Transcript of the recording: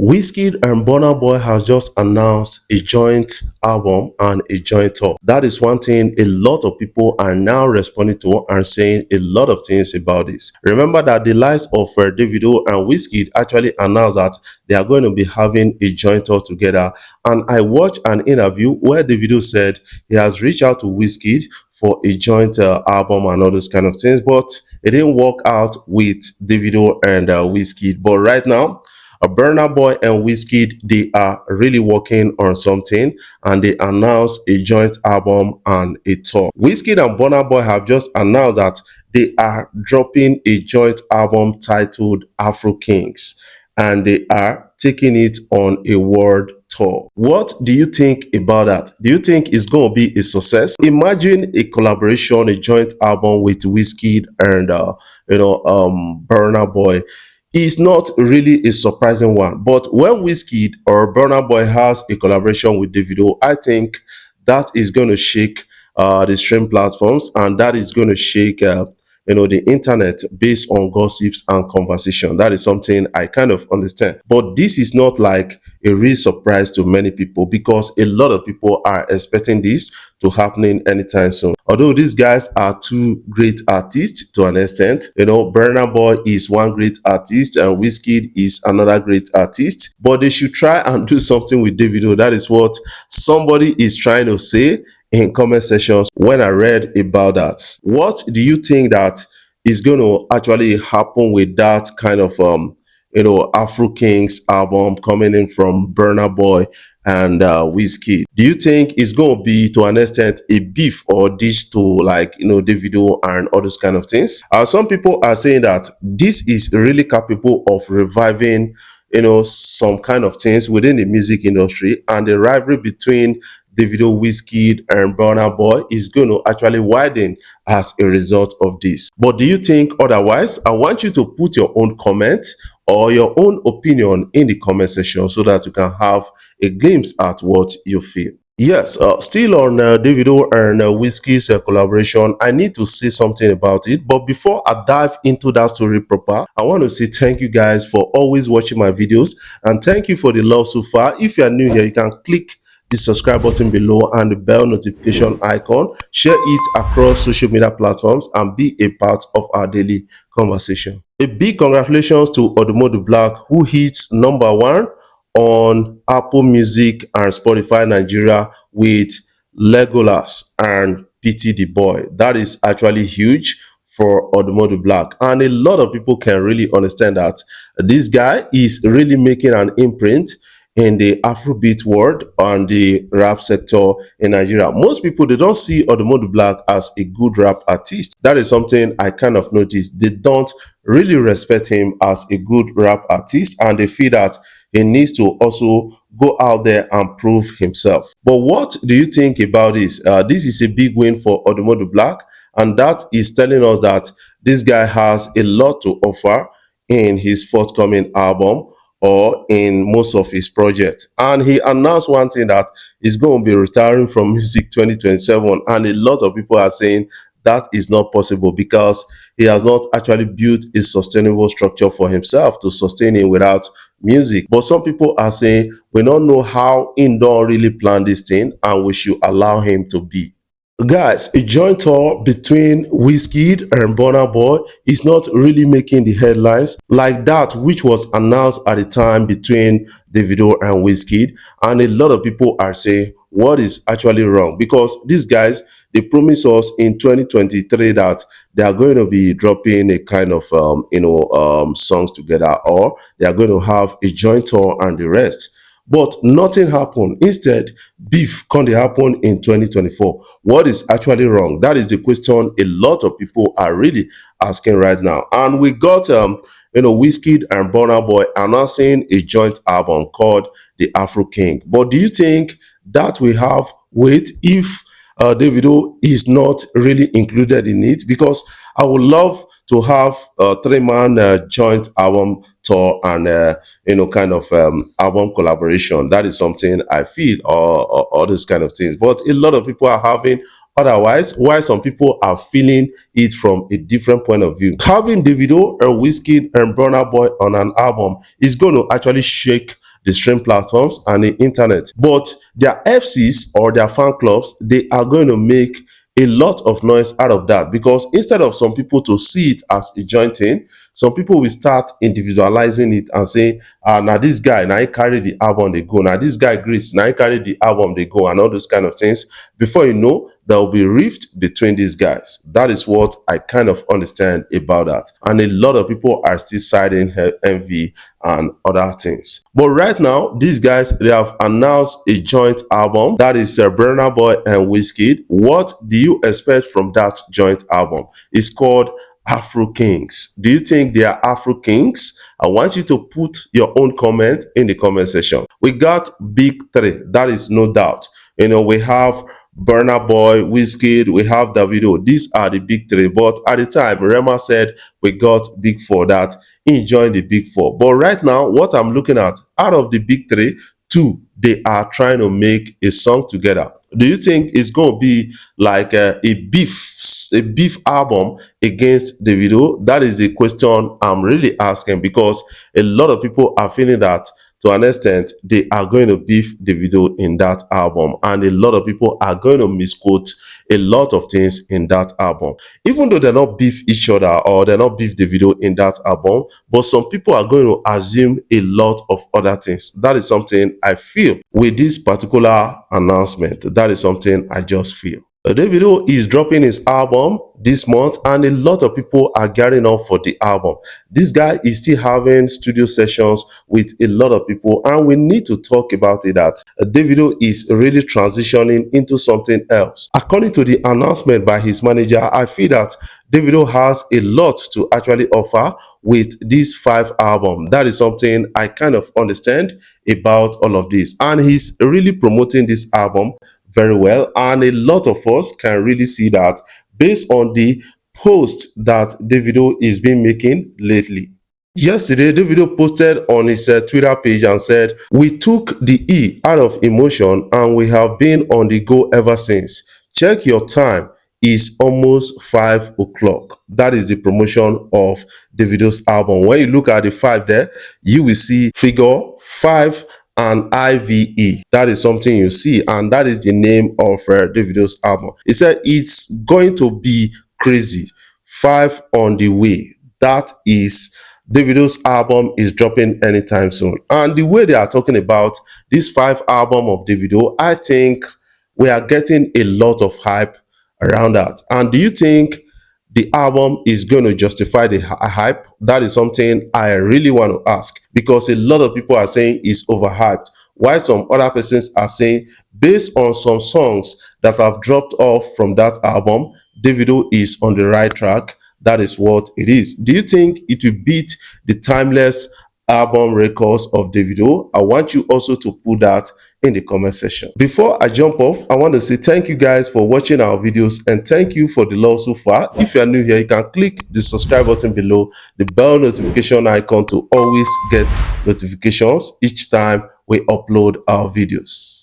Wizkid and Burna Boy has just announced a joint album and a joint tour. That is one thing a lot of people are now responding to and saying a lot of things about this. Remember that the likes of Davido and Wizkid actually announced that they are going to be having a joint tour together. And I watched an interview where Davido said he has reached out to Wizkid for a joint album and all those kind of things, but it didn't work out with Davido and Wizkid. But right now, Burna Boy and Wizkid, they are really working on something and they announced a joint album and a tour. Wizkid and Burna Boy have just announced that they are dropping a joint album titled Afrokings and they are taking it on a world tour. What do you think about that? Do you think it's going to be a success? Imagine a collaboration, a joint album with Wizkid and Burna Boy. Is not really a surprising one. But when Wizkid or Burna Boy has a collaboration with Davido, I think that is going to shake the stream platforms and that is going to shake the internet based on gossips and conversation. That is something I kind of understand. But this is not like a real surprise to many people because a lot of people are expecting this to happening anytime soon. Although these guys are two great artists to an extent, Burna Boy is one great artist and Wizkid is another great artist, but they should try and do something with Davido. That is what somebody is trying to say in comment sections when I read about that. What do you think that is going to actually happen with that kind of Afrokings album coming in from Burna Boy and Wizkid? Do you think it's going to be to an extent a beef or dish to Davido and all those kind of things? Some people are saying that this is really capable of reviving some kind of things within the music industry, and the rivalry between Davido, Wizkid, and Burna Boy is going to actually widen as a result of this. But do you think otherwise? I want you to put your own comment or your own opinion in the comment section so that you can have a glimpse at what you feel. Yes, still on Davido and Wizkid's collaboration, I need to say something about it. But before I dive into that story proper, I want to say thank you guys for always watching my videos and thank you for the love so far. If you are new here, you can click the subscribe button below and the bell notification icon. Share it across social media platforms and be a part of our daily conversation. A big congratulations to OdumoduBlvck, who hits #1 on Apple Music and Spotify Nigeria with Legolas and Pity the Boy. That is actually huge for OdumoduBlvck, and a lot of people can really understand that this guy is really making an imprint in the Afrobeat world and the rap sector in Nigeria. Most people, they don't see OdumoduBlvck as a good rap artist. That is something I kind of noticed. They don't really respect him as a good rap artist and they feel that he needs to also go out there and prove himself. But what do you think about this? This is a big win for OdumoduBlvck, and that is telling us that this guy has a lot to offer in his forthcoming album or in most of his projects. And he announced one thing, that he's going to be retiring from music 2027. And a lot of people are saying that is not possible because he has not actually built a sustainable structure for himself to sustain it without music. But some people are saying we don't know how he don't really plan this thing and we should allow him to be. Guys, a joint tour between Wizkid and Burna Boy is not really making the headlines like that which was announced at the time between Davido and Wizkid, and a lot of people are saying what is actually wrong, because these guys, they promised us in 2023 that they are going to be dropping a kind of songs together, or they are going to have a joint tour and the rest. But nothing happened. Instead, beef can happen in 2024. What is actually wrong? That is the question a lot of people are really asking right now. And we got Wizkid and Burna Boy announcing a joint album called the Afrokings. But do you think that we have weight if Davido is not really included in it? Because I would love to have a 3-man joint album tour and album collaboration. That is something I feel, or those kind of things. But a lot of people are having otherwise, while some people are feeling it from a different point of view. Having Davido and Wizkid and Burna Boy on an album is going to actually shake the stream platforms and the internet. But their FCs or their fan clubs, they are going to make a lot of noise out of that, because instead of some people to see it as a joint thing, some people will start individualizing it and say, now this guy, now he carry the album, they go. Now this guy, Greece, now he carry the album, they go, and all those kind of things. Before you know, there will be rift between these guys. That is what I kind of understand about that. And a lot of people are still citing envy and other things. But right now, these guys, they have announced a joint album, that is Burna Boy and Wizkid. What do you expect from that joint album? It's called Afrokings. Do you think they are Afrokings? I want you to put your own comment in the comment section. We got big three, that is no doubt. You know, we have Burna Boy, Wizkid, we have Davido. These are the big three. But at the time, Rema said we got big four, that he joined the big four. But right now, what I'm looking at, out of the big three, two, they are trying to make a song together. Do you think it's going to be like a beef album against Davido? That is the question I'm really asking, because a lot of people are feeling that to an extent they are going to beef Davido in that album, and a lot of people are going to misquote a lot of things in that album, even though they're not beef each other or they're not beef Davido in that album. But some people are going to assume a lot of other things. That is something I feel with this particular announcement. That is something I just feel. Davido is dropping his album this month, and a lot of people are gearing up for the album. This guy is still having studio sessions with a lot of people, and we need to talk about it, that Davido is really transitioning into something else. According to the announcement by his manager, I feel that Davido has a lot to actually offer with this 5 album. That is something I kind of understand about all of this, and he's really promoting this album very well, and a lot of us can really see that based on the posts that Davido is been making lately. Yesterday, Davido posted on his Twitter page and said, "We took the E out of emotion and we have been on the go ever since. Check your time, it's almost 5 o'clock." That is the promotion of Davido's album. When you look at the 5 there, you will see figure 5 and IVE. That is something you see, and that is the name of Davido's album. He said it's going to be crazy. 5 on the way. That is Davido's album is dropping anytime soon. And the way they are talking about this 5 album of Davido, I think we are getting a lot of hype around that. And do you think the album is going to justify the hype? That is something I really want to ask, because a lot of people are saying it's overhyped, while some other persons are saying, based on some songs that have dropped off from that album, Davido is on the right track. That is what it is. Do you think it will beat the timeless album records of Davido? I want you also to put that in the comment section. Before I jump off, I want to say thank you guys for watching our videos, and thank you for the love so far. If you are new here, you can click the subscribe button below, the bell notification icon, to always get notifications each time we upload our videos.